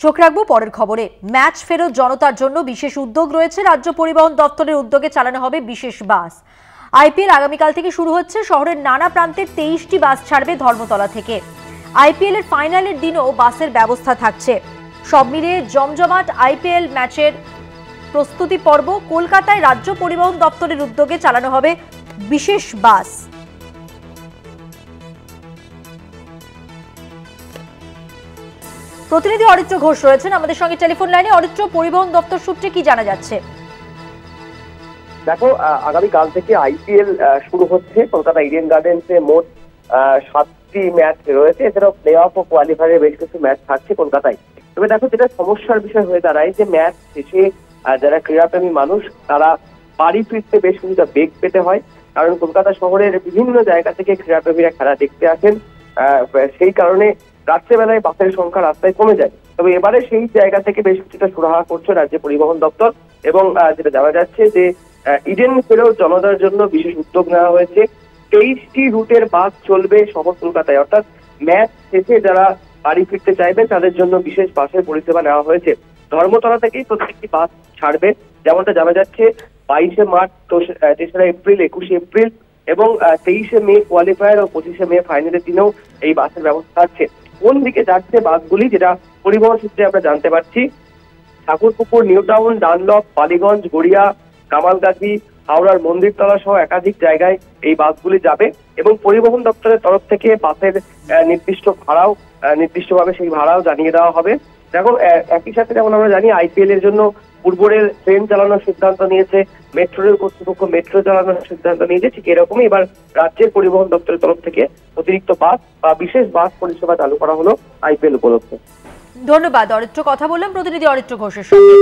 চোখ রাখবো পরের খবরে। ম্যাচ ফেরত জনতার জন্য বিশেষ উদ্যোগ রয়েছে। রাজ্য পরিবহন দপ্তরের উদ্যোগে চালানো হবে বিশেষ বাস। আইপিএল আগামীকাল থেকে শুরু হচ্ছে। শহরের নানা প্রান্তের 23টি বাস ছাড়বে ধর্মতলা থেকে। আইপিএল এর ফাইনালের দিনও বাসের ব্যবস্থা থাকছে। সব মিলিয়ে জমজমাট আইপিএল ম্যাচের প্রস্তুতি পর্ব। কলকাতায় রাজ্য পরিবহন দপ্তরের উদ্যোগে চালানো হবে বিশেষ বাস। প্রতিনিধি অরিত্র ঘোষ রয়েছেন আমাদের সঙ্গে টেলিফোন লাইনে। অরিত্র, পরিবহন দপ্তর সূত্রে কি জানা যাচ্ছে? দেখো, আগামীকাল থেকে আইপিএল শুরু হচ্ছে। কলকাতা ইডেন গার্ডেন্সে মোট 7টি ম্যাচ রয়েছে। এছাড়াও প্লে অফ ও কোয়ালিফায়ারের বেশ কিছু ম্যাচ থাকছে কলকাতায়। তবে দেখো, যেটা সমস্যার বিষয় হয়ে দাঁড়ায় যে ম্যাচ শেষে যারা ক্রীড়াপ্রেমী মানুষ তারা বাড়ি ফিরতে বেশ কিছুটা বেগ পেতে হয়। কারণ কলকাতা শহরের বিভিন্ন জায়গা থেকে ক্রীড়াপ্রেমীরা খেলা দেখতে আসেন। সেই কারণে রাত্রেবেলায় বাসের সংখ্যা রাস্তায় কমে যায়। তবে এবারে সেই জায়গা থেকে বেশ কিছুটা সুরাহা করছে রাজ্য পরিবহন দপ্তর। এবং যেটা জানা যাচ্ছে যে ইডেন ফেরত জনতার জন্য বিশেষ উদ্যোগ নেওয়া হয়েছে। 23টি রুটের বাস চলবে শহর কলকাতায়। অর্থাৎ ম্যাচ শেষে যারা বাড়ি ফিরতে চাইবেন তাদের জন্য বিশেষ বাসের পরিষেবা নেওয়া হয়েছে। ধর্মতলা থেকেই প্রত্যেকটি বাস ছাড়বে। যেমনটা জানা যাচ্ছে 22শে মার্চ, 3রা এপ্রিল, 21শে এপ্রিল এবং 23শে মে কোয়ালিফায়ার ও 25শে মে ফাইনালের দিনেও এই বাসের ব্যবস্থা আছে। কোন দিকে যাচ্ছে বাসগুলি, যেটা পরিবহন সূত্রে আমরা জানতে পারছি, Thakurpukur, new town, Dunlop, Ballygunge, Garia, Kamalgachhi, হাওড়ার মন্দিরতলা সহ একাধিক জায়গায় এই বাসগুলি যাবে। এবং পরিবহন দপ্তরের তরফ থেকে বাসের নির্দিষ্টভাবে সেই ভাড়াও জানিয়ে দেওয়া হবে। দেখো, একই সাথে যেমন আমরা জানি আইপিএল এর জন্য পূর্ব রেল ট্রেন চালানোর সিদ্ধান্ত নিয়েছে, মেট্রো রেল কর্তৃপক্ষ মেট্রো চালানোর সিদ্ধান্ত নিয়েছে। ঠিক এরকমই এবার রাজ্যের পরিবহন দপ্তরের তরফ থেকে অতিরিক্ত বাস বা বিশেষ বাস পরিষেবা চালু করা হলো আইপিএল উপলক্ষে। ধন্যবাদ অরিত্র। কথা বললাম প্রতিনিধি অরিত্র ঘোষের সঙ্গে।